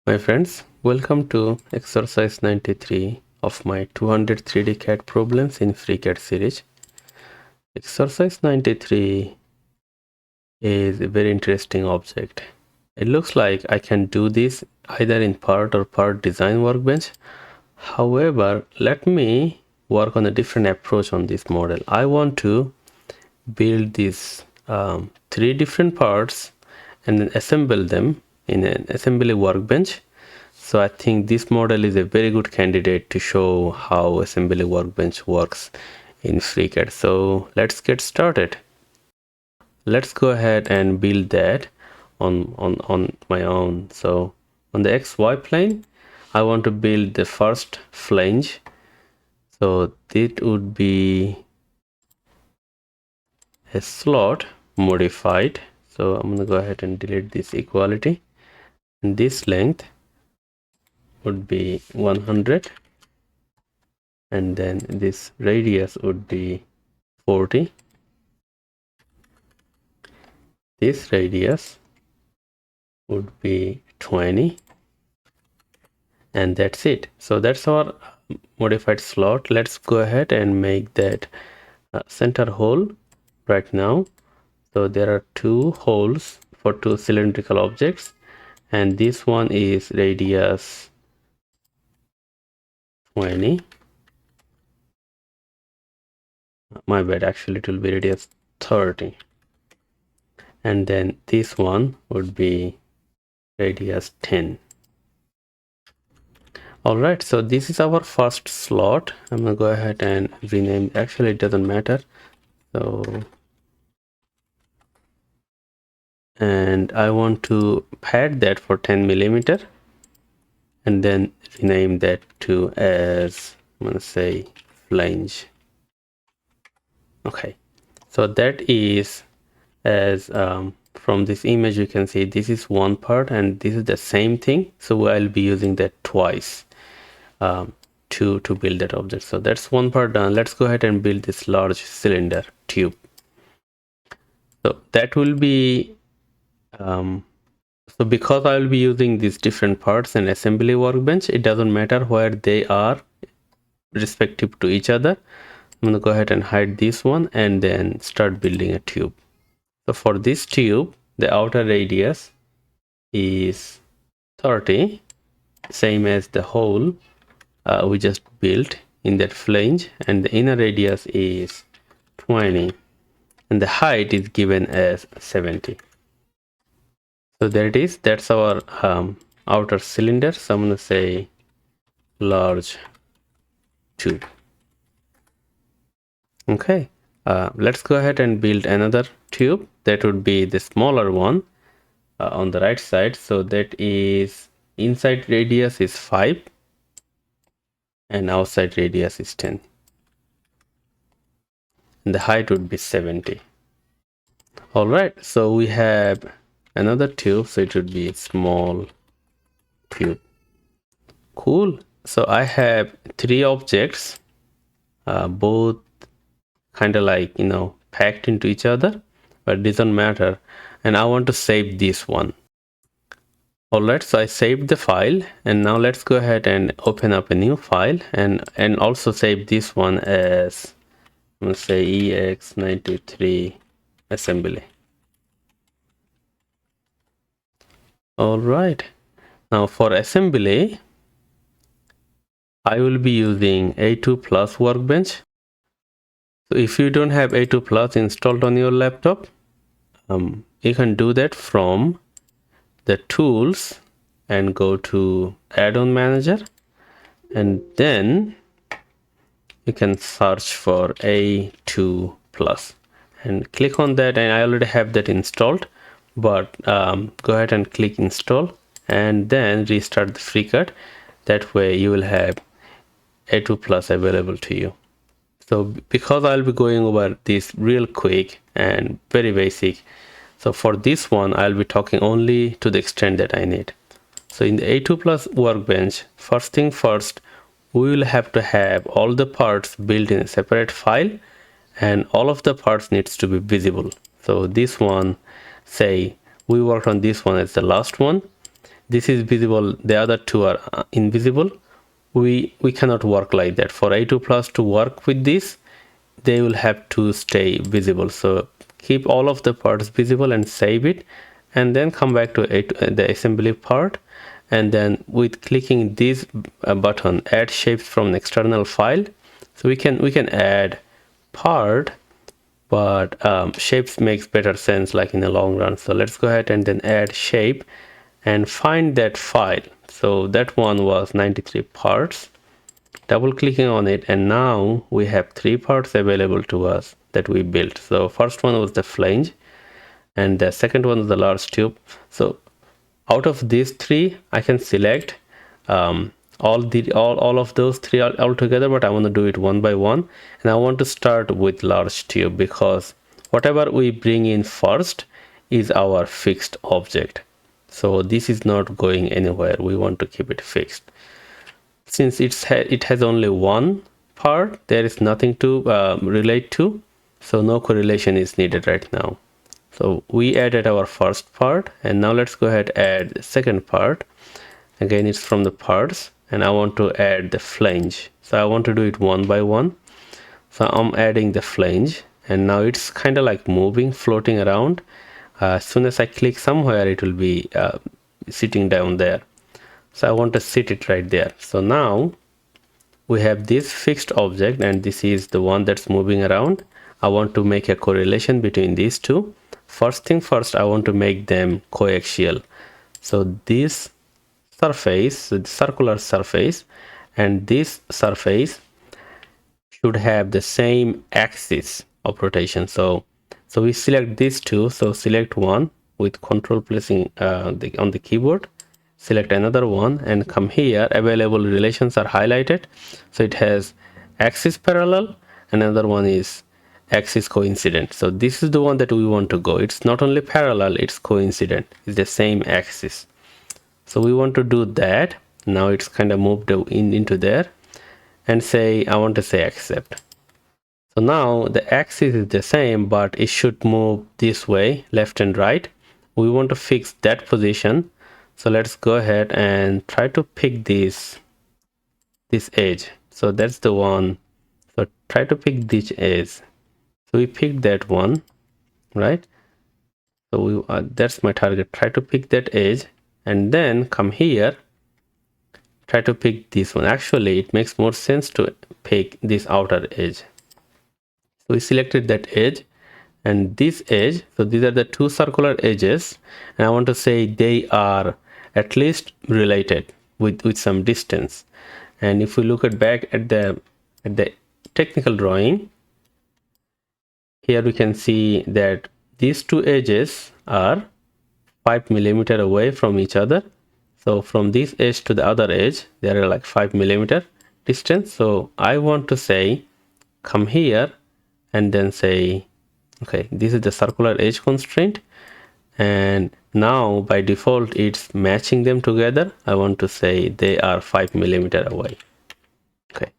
My friends, welcome to exercise 93 of my 200 3D CAD problems in FreeCAD series. Exercise 93 is a very interesting object. It looks like I can do this either in part or part design workbench. However, let me work on a different approach on this model. I want to build these three different parts and then assemble them in an assembly workbench. So I think this model is a very good candidate to show how assembly workbench works in FreeCAD. So let's get started. Let's go ahead and build that on my own. So on the XY plane, I want to build the first flange. So it would be a slot modified. So I'm gonna go ahead and delete this equality. And this length would be 100. And then this radius would be 40. This radius would be 20, and that's it. So that's our modified slot. Let's go ahead and make that center hole right now. So there are two holes for two cylindrical objects, and this one is radius 20. My bad, actually it will be radius 30. And then this one would be radius 10. Alright, so this is our first slot. I'm gonna go ahead and rename, actually it doesn't matter. So, and I want to pad that for 10 millimeter and then rename that to as, I'm gonna say flange. Okay, so that is as from this image you can see this is one part and this is the same thing, so I'll be using that twice to build that object. So that's one part done. Let's go ahead and build this large cylinder tube. So that will be so because I will be using these different parts in assembly workbench, it doesn't matter where they are respective to each other. I'm going to go ahead and hide this one and then start building a tube. So for this tube, the outer radius is 30, same as the hole we just built in that flange, and the inner radius is 20, and the height is given as 70. So there it is. That's our outer cylinder. So I'm going to say large tube. Okay, let's go ahead and build another tube. That would be the smaller one on the right side. So that is inside radius is 5 and outside radius is 10. And the height would be 70. All right, so we have another tube. So it would be a small tube. Cool. So I have three objects, both kind of like, packed into each other, but it doesn't matter. And I want to save this one. Alright, so I saved the file, and now let's go ahead and open up a new file and also save this one as, I'm gonna say ex93 assembly. Alright, now for assembly, I will be using A2 Plus Workbench. So if you don't have A2 Plus installed on your laptop, you can do that from the tools and go to add-on manager, and then you can search for A2 Plus and click on that, and I already have that installed, but go ahead and click install and then restart the FreeCAD. That way you will have A2 Plus available to you. So because I'll be going over this real quick and very basic, so for this one I'll be talking only to the extent that I need. So in the A2 Plus Workbench, first thing first, we will have to have all the parts built in a separate file, and all of the parts needs to be visible. So this one, say we worked on this one as the last one, this is visible, the other two are invisible, we cannot work like that. For A2 plus to work with this, they will have to stay visible. So keep all of the parts visible and save it, and then come back to the assembly part, and then with clicking this button, add shapes from an external file. So we can add part, but shapes makes better sense like in the long run. So let's go ahead and then add shape and find that file. So that one was 93 parts. Double clicking on it, and now we have 3 parts available to us that we built. So first one was the flange, and the second one was the large tube. So out of these 3, I can select all of those 3 all together, but I want to do it one by one, and I want to start with large tube because whatever we bring in first is our fixed object. So this is not going anywhere. We want to keep it fixed. Since it has only one part, there is nothing to relate to, so no correlation is needed right now. So we added our first part, and now let's go ahead and add the second part. Again, it's from the parts, and I want to add the flange. So I want to do it one by one. So I'm adding the flange, and now it's kind of like moving, floating around. As soon as I click somewhere, it will be sitting down there. So I want to sit it right there. So now we have this fixed object, and this is the one that's moving around. I want to make a correlation between these two. First thing first, I want to make them coaxial. So this surface, the circular surface, and this surface should have the same axis of rotation. So we select these two. So select one with control pressing on the keyboard. Select another one and come here. Available relations are highlighted. So it has axis parallel, another one is axis coincident. So this is the one that we want to go. It's not only parallel, it's coincident. It's the same axis. So we want to do that. Now it's kind of moved into there, and say I want to say accept. So now the axis is the same, but it should move this way, left and right. We want to fix that position. So let's go ahead and try to pick this edge. So that's the one. So try to pick this edge. So we picked that one, right? So that's my target. Try to pick that edge, and then come here. Try to pick this one. Actually, it makes more sense to pick this outer edge. So we selected that edge and this edge. So these are the two circular edges, and I want to say they are at least related with some distance. And if we look back at the technical drawing, here we can see that these two edges are 5 millimeter away from each other. So from this edge to the other edge, there are like 5 millimeter distance. So I want to say come here and then say, okay, this is the circular edge constraint, and now by default it's matching them together. I want to say they are 5 millimeter away. Okay,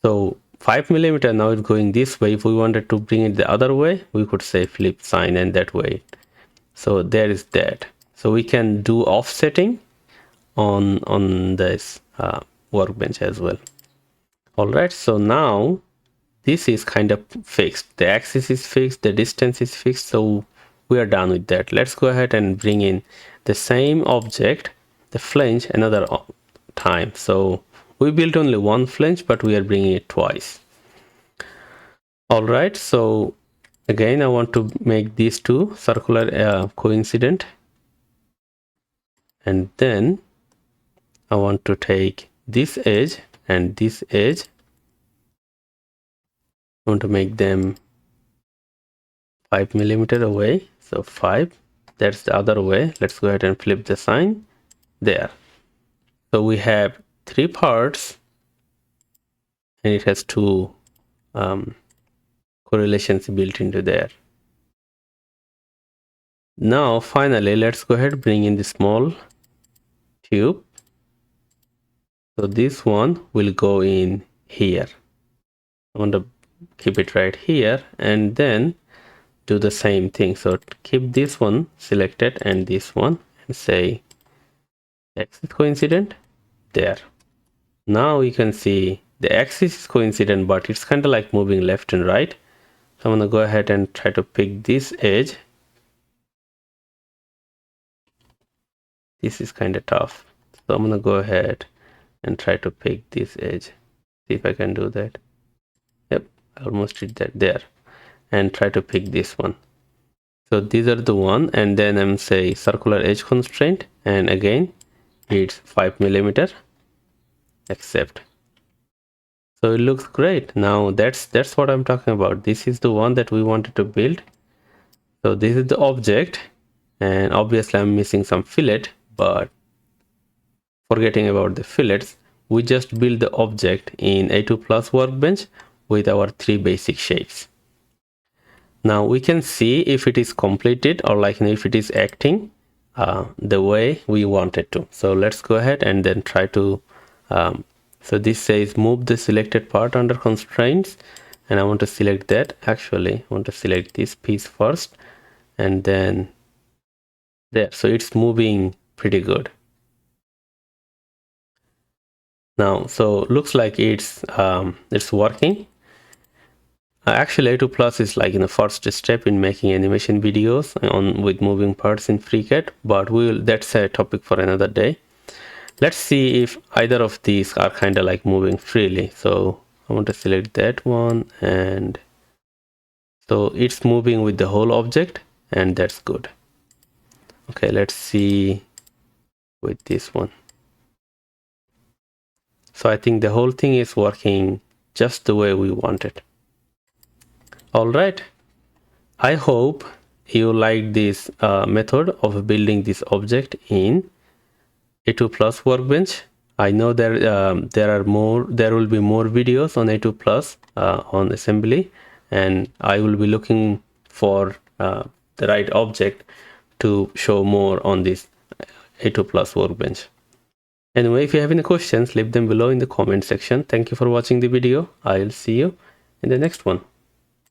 so 5 millimeter now is going this way. If we wanted to bring it the other way, we could say flip sign, and that way. So there is that. So we can do offsetting on this workbench as well. All right, so now this is kind of fixed. The axis is fixed, the distance is fixed, so we are done with that. Let's go ahead and bring in the same object, the flange, another time. So we built only one flange, but we are bringing it twice. All right, so again I want to make these two circular coincident, and then I want to take this edge and this edge. I want to make them 5 millimeter away. So 5, that's the other way. Let's go ahead and flip the sign there. So we have 3 parts, and it has 2 correlations built into there. Now finally, let's go ahead and bring in the small tube. So this one will go in here. I want to keep it right here, and then do the same thing. So keep this one selected and this one, and say X is coincident there. Now you can see the axis is coincident, but it's kind of like moving left and right. So I'm gonna go ahead and try to pick this edge. This is kind of tough. So I'm gonna go ahead and try to pick this edge. See if I can do that. Yep, I almost did that there. And try to pick this one. So these are the one, and then I'm say circular edge constraint, and again it's 5 millimeter. Accept. So it looks great. Now that's what I'm talking about. This is the one that we wanted to build. So this is the object, and obviously I'm missing some fillet, but forgetting about the fillets, we just build the object in A2 Plus Workbench with our 3 basic shapes. Now we can see if it is completed, or like if it is acting the way we want it to. So let's go ahead and then try to so this says move the selected part under constraints, and I want to select that. Actually I want to select this piece first, and then there. So it's moving pretty good now. So looks like it's working. Actually A2 Plus is like in the first step in making animation videos on with moving parts in FreeCAD, but that's a topic for another day. Let's see if either of these are kind of like moving freely. So I want to select that one, and so it's moving with the whole object, and that's good. Okay, let's see with this one. So I think the whole thing is working just the way we want it. All right, I hope you like this method of building this object in A2 Plus Workbench. I know there will be more videos on A2 Plus on assembly, and I will be looking for the right object to show more on this A2 Plus Workbench. Anyway, if you have any questions, leave them below in the comment section. Thank you for watching the video. I'll see you in the next one.